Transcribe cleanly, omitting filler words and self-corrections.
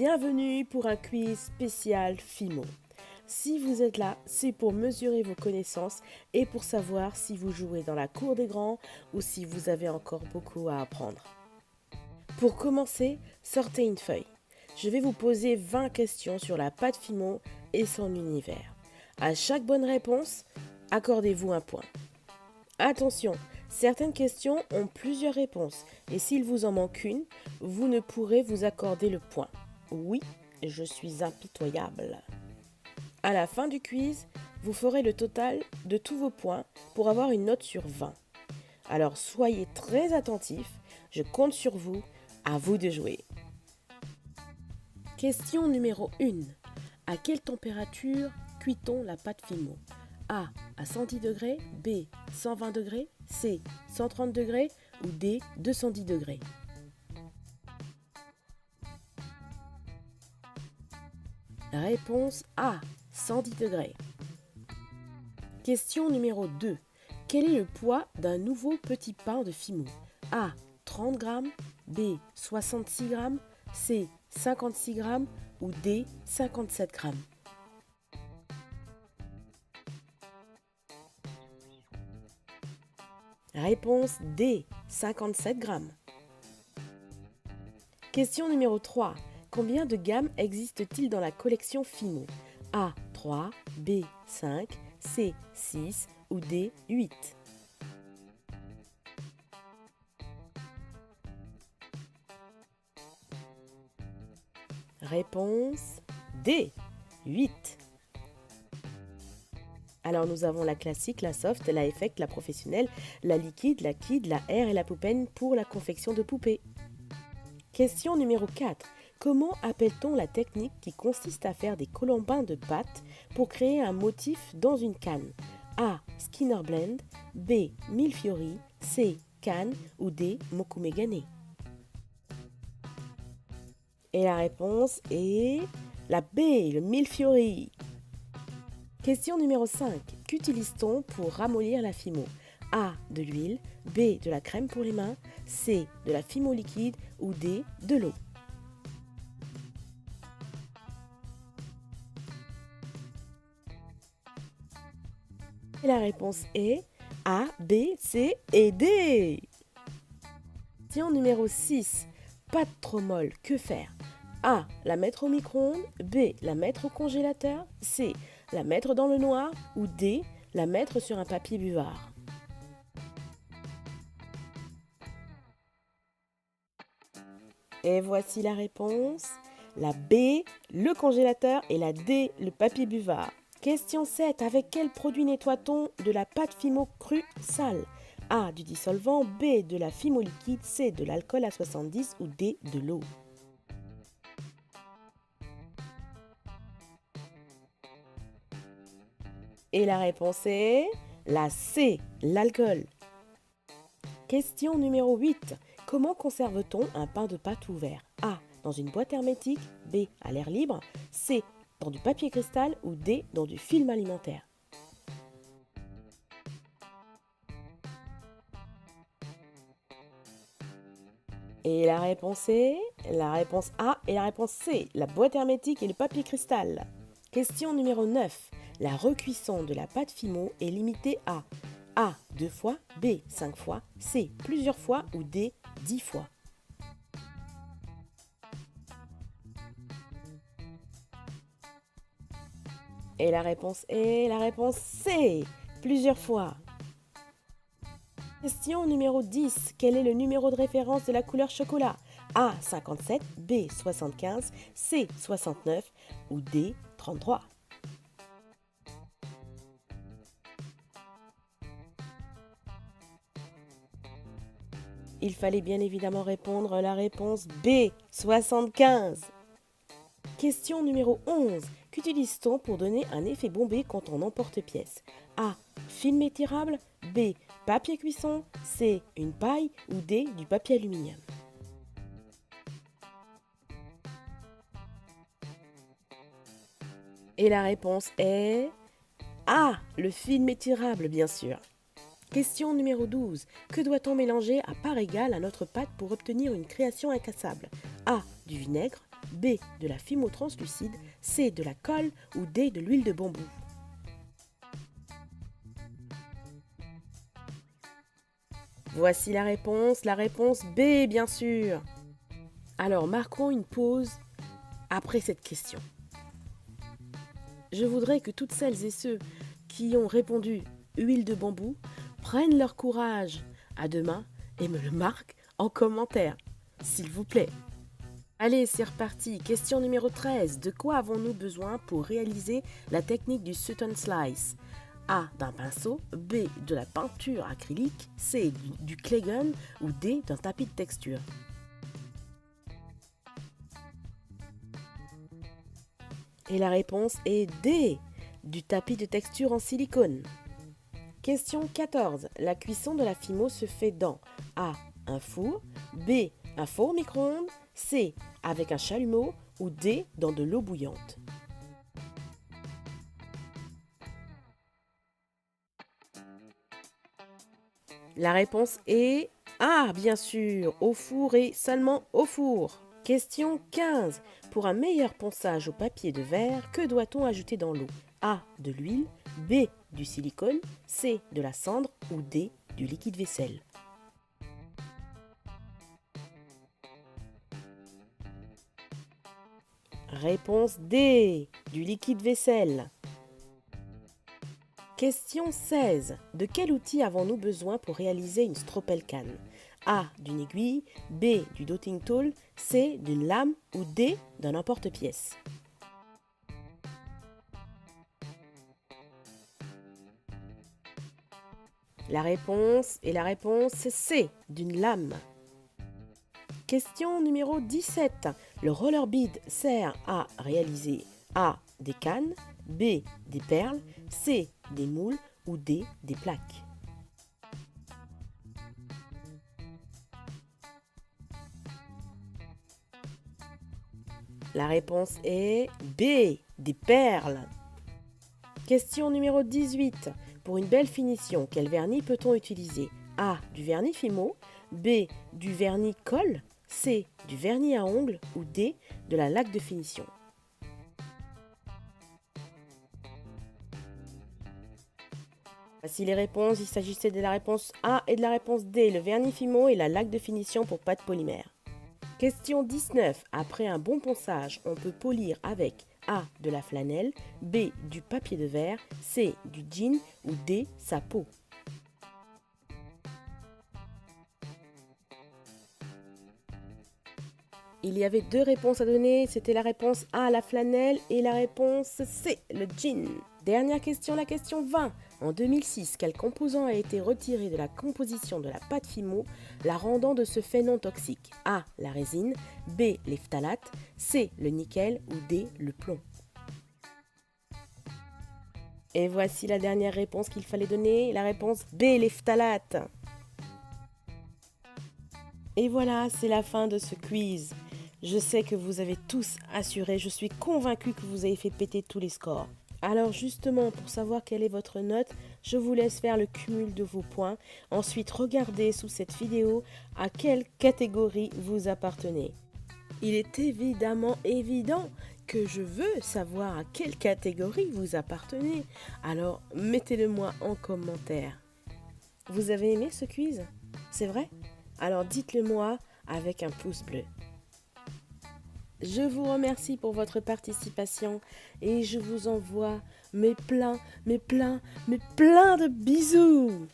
Bienvenue pour un quiz spécial FIMO. Si vous êtes là, c'est pour mesurer vos connaissances et pour savoir si vous jouez dans la cour des grands ou si vous avez encore beaucoup à apprendre. Pour commencer, sortez une feuille. Je vais vous poser 20 questions sur la pâte FIMO et son univers. À chaque bonne réponse, accordez-vous un point. Attention, certaines questions ont plusieurs réponses et s'il vous en manque une, vous ne pourrez vous accorder le point. Oui, je suis impitoyable. À la fin du quiz, vous ferez le total de tous vos points pour avoir une note sur 20. Alors soyez très attentifs, je compte sur vous, à vous de jouer. Question numéro 1. À quelle température cuit-on la pâte FIMO? A. À 110 degrés, B. 120 degrés, C. 130 degrés ou D. 210 degrés. Réponse A. 110 degrés. Question numéro 2. Quel est le poids d'un nouveau petit pain de FIMO? A. 30 grammes, B. 66 grammes, C. 56 grammes ou D. 57 grammes. Réponse D. 57 grammes. Question numéro 3. Combien de gammes existe-t-il dans la collection FIMO? A. 3, B. 5, C. 6 ou D. 8. Réponse D. 8. Alors nous avons la classique, la soft, la effect, la professionnelle, la liquide, la kid, la air et la poupenne pour la confection de poupées. Question numéro 4. Comment appelle-t-on la technique qui consiste à faire des colombins de pâte pour créer un motif dans une canne? A. Skinner Blend, B. Millefiori, C. Canne ou D. Mokumegane. Et la réponse est la B, le Millefiori. Question numéro 5. Qu'utilise-t-on pour ramollir la FIMO? A. De l'huile, B. De la crème pour les mains, C. De la FIMO liquide ou D. De l'eau. Et la réponse est A, B, C et D. Question numéro 6. Pâte trop molle, que faire? A. La mettre au micro-ondes, B. La mettre au congélateur, C. La mettre dans le noir ou D. La mettre sur un papier buvard. Et voici la réponse. La B, le congélateur et la D, le papier buvard. Question 7. Avec quel produit nettoie-t-on de la pâte FIMO crue sale? A. Du dissolvant, B. De la FIMO liquide, C. De l'alcool à 70 ou D. De l'eau. Et la réponse est la C, l'alcool. Question numéro 8. Comment conserve-t-on un pain de pâte ouvert? A. Dans une boîte hermétique, B. À l'air libre, C. Dans du papier cristal ou D. Dans du film alimentaire. Et la réponse est la réponse A et la réponse C, la boîte hermétique et le papier cristal. Question numéro 9. La recuisson de la pâte FIMO est limitée à A. 2 fois, B. 5 fois, C. Plusieurs fois ou D. 10 fois. Et la réponse est la réponse C, plusieurs fois. Question numéro 10. Quel est le numéro de référence de la couleur chocolat? A. 57, B. 75, C. 69 ou D. 33. Il fallait bien évidemment répondre la réponse B. 75. Question numéro 11. Qu'utilise-t-on pour donner un effet bombé quand on emporte-pièce? A. Film étirable, B. Papier cuisson, C. Une paille ou D. Du papier aluminium. Et la réponse est A. Le film étirable, bien sûr. Question numéro 12. Que doit-on mélanger à part égale à notre pâte pour obtenir une création incassable? A. Du vinaigre, B, de la fimo translucide, C, de la colle ou D, de l'huile de bambou? Voici la réponse B, bien sûr. Alors, marquons une pause après cette question. Je voudrais que toutes celles et ceux qui ont répondu huile de bambou prennent leur courage à deux mains et me le marquent en commentaire, s'il vous plaît. Allez, c'est reparti. Question numéro 13. De quoi avons-nous besoin pour réaliser la technique du Sutton Slice? A, d'un pinceau, B, de la peinture acrylique, C, du clay gun ou D, d'un tapis de texture? Et la réponse est D, du tapis de texture en silicone. Question 14. La cuisson de la fimo se fait dans A, un four, B, un four micro-ondes, C, avec un chalumeau ou D, dans de l'eau bouillante. La réponse est A, bien sûr, au four et seulement au four. Question 15. Pour un meilleur ponçage au papier de verre, que doit-on ajouter dans l'eau? A, de l'huile, B, du silicone, C, de la cendre ou D, du liquide vaisselle? Réponse D, du liquide vaisselle. Question 16. De quel outil avons-nous besoin pour réaliser une Stropel can? A, d'une aiguille, B, du dotting tool, C, d'une lame ou D, d'un emporte-pièce? La réponse c'est C, d'une lame. Question numéro 17. Le roller bead sert à réaliser A, des cannes, B, des perles, C, des moules ou D, des plaques? La réponse est B, des perles. Question numéro 18. Pour une belle finition, quel vernis peut-on utiliser? A, du vernis Fimo, B, du vernis colle, C, du vernis à ongles ou D, de la laque de finition? Voici les réponses. Il s'agissait de la réponse A et de la réponse D, le vernis Fimo et la laque de finition pour pâte polymère. Question 19. Après un bon ponçage, on peut polir avec A, de la flanelle, B, du papier de verre, C, du jean ou D, sa peau? Il y avait deux réponses à donner, c'était la réponse A, la flanelle, et la réponse C, le jean. Dernière question, la question 20. En 2006, quel composant a été retiré de la composition de la pâte Fimo, la rendant de ce fait non toxique? A, la résine, B, les phtalates, C, le nickel ou D, le plomb? Et voici la dernière réponse qu'il fallait donner, la réponse B, les phtalates. Et voilà, c'est la fin de ce quiz. Je sais que vous avez tous assuré, je suis convaincue que vous avez fait péter tous les scores. Alors justement, pour savoir quelle est votre note, je vous laisse faire le cumul de vos points. Ensuite, regardez sous cette vidéo à quelle catégorie vous appartenez. Il est évidemment évident que je veux savoir à quelle catégorie vous appartenez. Alors, mettez-le moi en commentaire. Vous avez aimé ce quiz? C'est vrai? Alors dites-le moi avec un pouce bleu. Je vous remercie pour votre participation et je vous envoie mes pleins de bisous.